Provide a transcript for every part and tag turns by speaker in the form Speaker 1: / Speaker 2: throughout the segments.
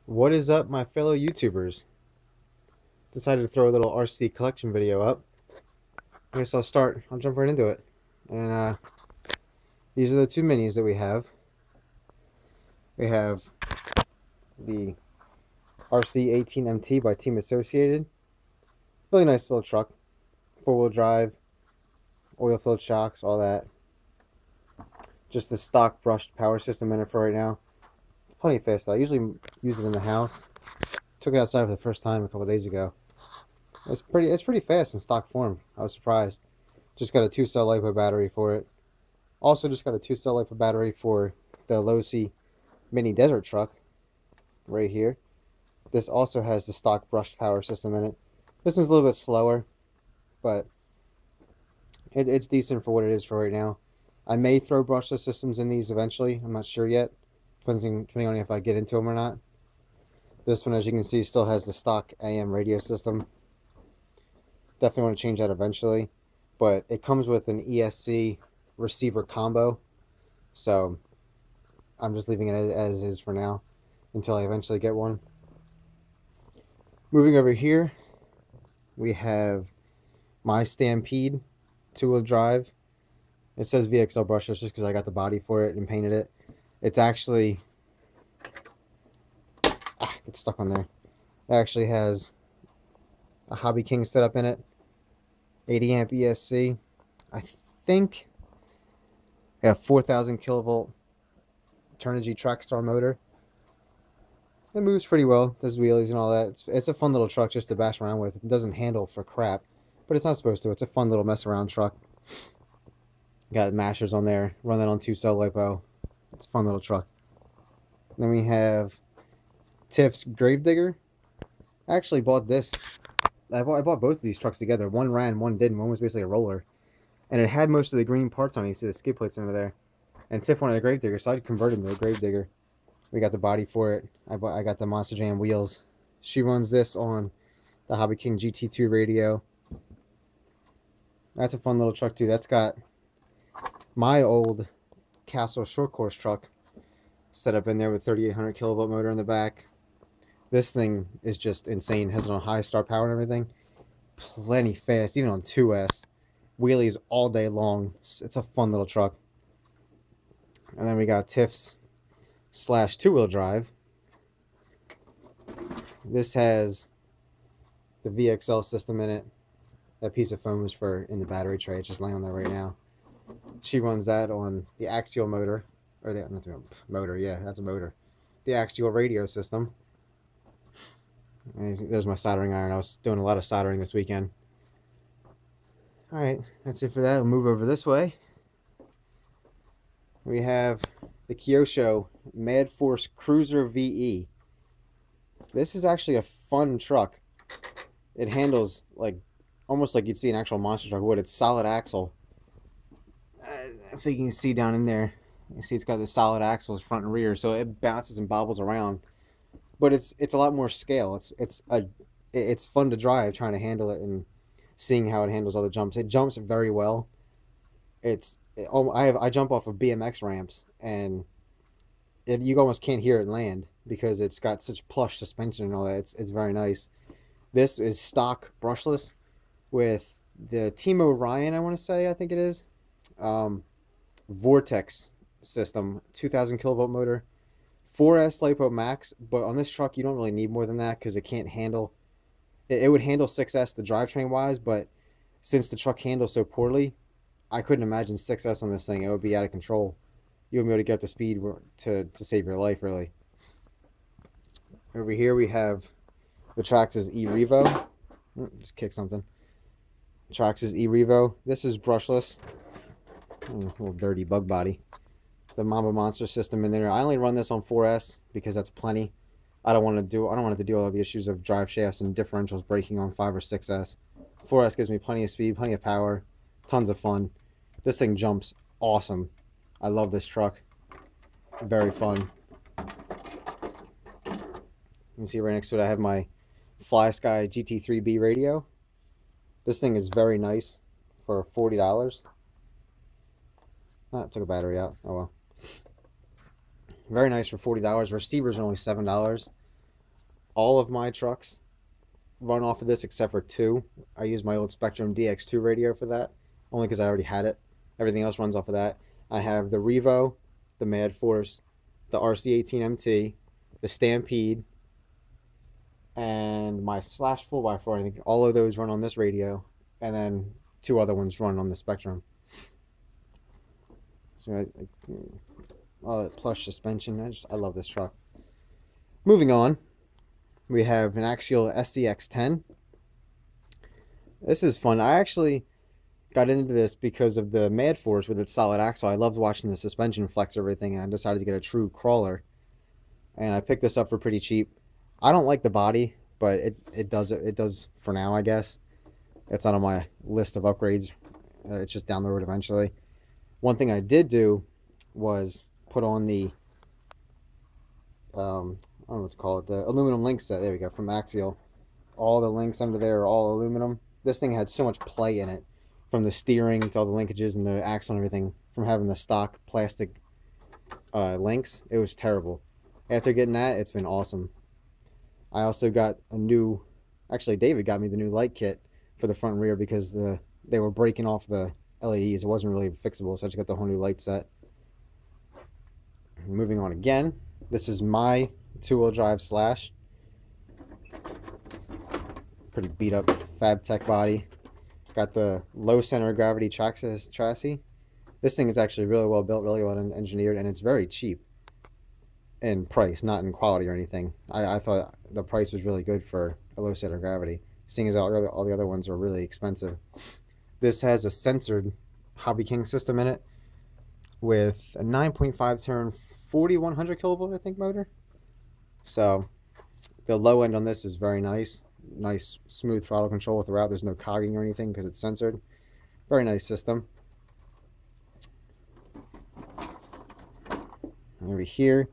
Speaker 1: What is up, my fellow YouTubers? Decided to throw a little RC collection video up. I guess I'll jump right into it. And these are the two minis that we have. We have the RC18MT by Team Associated. Really nice little truck. Four-wheel drive, oil-filled shocks, all that. Just the stock brushed power system in it for right now. Plenty fast. I usually use it in the house. Took it outside for the first time a couple days ago. It's pretty fast in stock form. I was surprised. Just got a 2-cell LiPo battery for it. Also just got a 2-cell LiPo battery for the Losi mini desert truck right here. This also has the stock brushed power system in it. This one's a little bit slower, but it's decent for what it is for right now. I may throw brushless systems in these eventually. I'm not sure yet, depending on if I get into them or not. This one, as you can see, still has the stock AM radio system. Definitely want to change that eventually, but it comes with an ESC receiver combo, so I'm just leaving it as is for now until I eventually get one. Moving over here, we have my Stampede 2-wheel drive. It says VXL brushless just because I got the body for it and painted it. It's actually it's stuck on there. It actually has a Hobby King setup in it, 80 amp ESC. I think a 4,000 kilovolt Turnigy Trackstar motor. It moves pretty well, does wheelies and all that. It's a fun little truck just to bash around with. It doesn't handle for crap, but it's not supposed to. It's a fun little mess around truck. Got mashers on there, run that on 2-cell LiPo. It's a fun little truck. Then we have Tiff's Gravedigger. I actually bought this. I bought both of these trucks together. One ran, one didn't. One was basically a roller. And it had most of the green parts on it. You see the skid plates under there. And Tiff wanted a Gravedigger, so I converted him to a Gravedigger. We got the body for it. I got the Monster Jam wheels. She runs this on the Hobby King GT2 radio. That's a fun little truck too. That's got my old Castle short course truck set up in there with 3,800 kilovolt motor in the back. This thing is just insane. Has it on high star power and everything. Plenty fast, even on 2S. Wheelies all day long. It's a fun little truck. And then we got Tiff's / 2-wheel drive. This has the VXL system in it. That piece of foam is for in the battery tray. It's just laying on there right now. She runs that on the axial motor, or the not the motor. Yeah, that's a motor. The axial radio system. And there's my soldering iron. I was doing a lot of soldering this weekend. All right, that's it for that. We'll move over this way. We have the Kyosho Mad Force Cruiser VE. This is actually a fun truck. It handles like almost like you'd see an actual monster truck would. It's solid axle. I think you can see down in there. You see it's got the solid axles front and rear, so it bounces and bobbles around. But it's a lot more scale. It's fun to drive, trying to handle it and seeing how it handles all the jumps. It jumps very well. I jump off of BMX ramps, and you almost can't hear it land because it's got such plush suspension and all that. It's very nice. This is stock brushless with the Team Orion, I want to say, I think it is. Vortex system, 2,000 kilovolt motor, 4S LiPo max, but on this truck you don't really need more than that because it can't handle. It would handle 6S the drivetrain wise, but since the truck handles so poorly, I couldn't imagine 6S on this thing. It would be out of control. You wouldn't be able to get up to speed to save your life, really. Over here we have the Traxxas E-Revo. Just kick something. Traxxas E-Revo. This is brushless. A little dirty bug body. The Mamba Monster system in there. I only run this on 4S because that's plenty. I don't want to deal with all the issues of drive shafts and differentials breaking on 5 or 6S. 4S gives me plenty of speed, plenty of power, tons of fun. This thing jumps awesome. I love this truck. Very fun. You can see right next to it I have my FlySky GT3B radio. This thing is very nice for $40. Ah, took a battery out. Oh well. Very nice for $40. Receivers are only $7. All of my trucks run off of this except for two. I use my old Spectrum DX2 radio for that, only because I already had it. Everything else runs off of that. I have the Revo, the Mad Force, the RC18MT, the Stampede, and my Slash 4x4. I think all of those run on this radio, and then two other ones run on the Spectrum. So oh, plush suspension. I love this truck. Moving on, we have an Axial SCX10. This is fun. I actually got into this because of the Mad Force with its solid axle. I loved watching the suspension flex everything, and I decided to get a true crawler. And I picked this up for pretty cheap. I don't like the body, but it does for now, I guess. It's not on my list of upgrades. It's just down the road eventually. One thing I did do was put on the I don't know what to call it, the aluminum link set. There we go, from Axial. All the links under there are all aluminum. This thing had so much play in it, from the steering to all the linkages and the axle and everything, from having the stock plastic links. It was terrible. After getting that, it's been awesome. I also got a new, actually David got me the new light kit for the front and rear because they were breaking off the LEDs. It wasn't really fixable, so I just got the whole new light set. Moving on again, this is my two-wheel drive Slash. Pretty beat up FabTech body. Got the low center of gravity Traxxas chassis. This thing is actually really well built, really well engineered, and it's very cheap in price, not in quality or anything. I thought the price was really good for a low center of gravity, seeing as all the other ones are really expensive. This has a censored Hobby King system in it with a 9.5 turn 4100 kilovolt, I think, motor. So the low end on this is very nice. Nice smooth throttle control throughout. There's no cogging or anything because it's censored. Very nice system. And over here,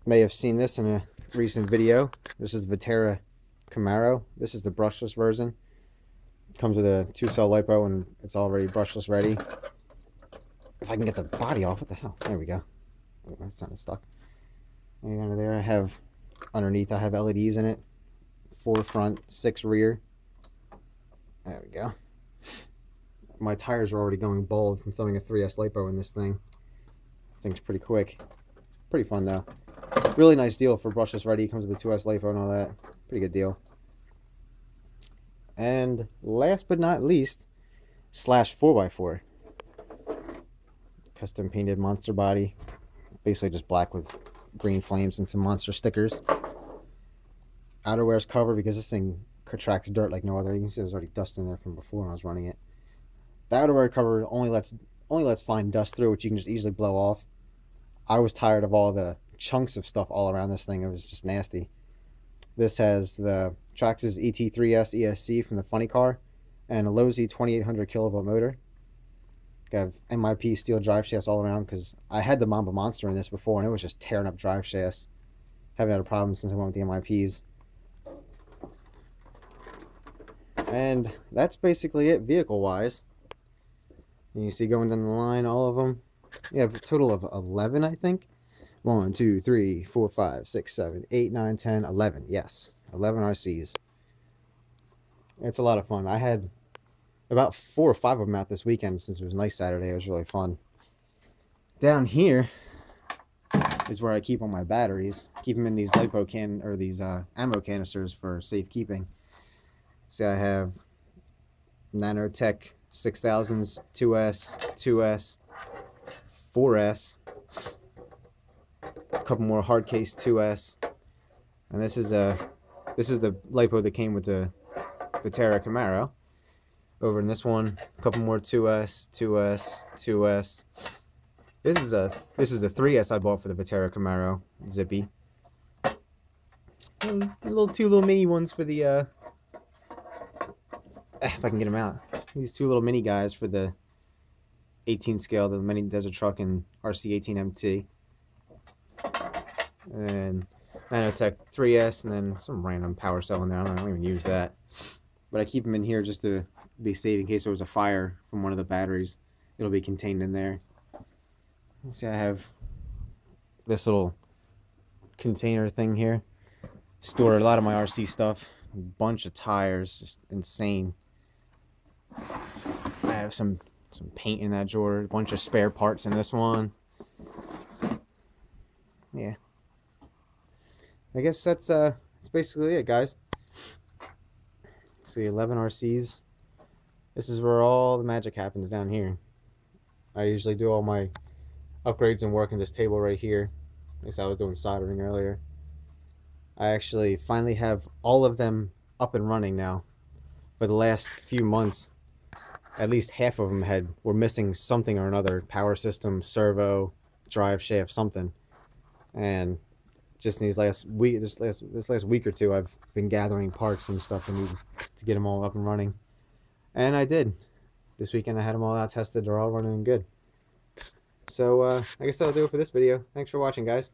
Speaker 1: you may have seen this in a recent video. This is the Vitara Camaro. This is the brushless version. It comes with a 2-cell lipo and it's already brushless ready. If I can get the body off, what the hell? There we go. Oh, that's not stuck. And under there I have, underneath I have LEDs in it. 4 front, 6 rear. There we go. My tires are already going bald from throwing a 3S lipo in this thing. This thing's pretty quick. Pretty fun though. Really nice deal for brushless ready. Comes with the 2S lipo and all that. Pretty good deal. And last but not least, Slash 4x4. Custom painted monster body. Basically just black with green flames and some monster stickers. Outerwear's covered because this thing contracts dirt like no other. You can see there's already dust in there from before when I was running it. The outerwear cover only lets fine dust through, which you can just easily blow off. I was tired of all the chunks of stuff all around this thing. It was just nasty. This has the Traxxas ET3S ESC from the funny car and a Lowe's 2800 kilovolt motor. Got MIP steel drive shafts all around because I had the Mamba Monster in this before and it was just tearing up drive shafts. Haven't had a problem since I went with the MIPs. And that's basically it vehicle-wise. And you see going down the line, all of them. You have a total of 11, I think. 1, 2, 3, 4, 5, 6, 7, 8, 9, 10, 11. Yes, 11 RCs. It's a lot of fun. I had about 4 or 5 of them out this weekend since it was a nice Saturday. It was really fun. Down here is where I keep all my batteries. Keep them in these these ammo canisters for safekeeping. See, I have Nanotech 6000s, 2S, 2S, 4S, a couple more hard case 2S, and this is the lipo that came with the Vitara Camaro. Over in this one, a couple more 2S, 2S, 2S. This is the 3S I bought for the Vitara Camaro, zippy. And two little mini ones for the if I can get them out. These 2 little mini guys for the 18 scale, the mini desert truck and RC18MT. And Nanotech 3S, and then some random power cell in there. I don't even use that. But I keep them in here just to be safe in case there was a fire from one of the batteries. It'll be contained in there. See, I have this little container thing here. store a lot of my RC stuff. A bunch of tires, just insane. I have some paint in that drawer, a bunch of spare parts in this one. Yeah. I guess that's basically it, guys. See, 11 RCs. This is where all the magic happens, down here. I usually do all my upgrades and work in this table right here. At least I was doing soldering earlier. I actually finally have all of them up and running now. For the last few months, at least half of them were missing something or another: power system, servo, drive shaft, something. And just in these last week, this last week or two, I've been gathering parts and stuff I need to get them all up and running. And I did. This weekend I had them all out tested. They're all running good. So I guess that'll do it for this video. Thanks for watching, guys.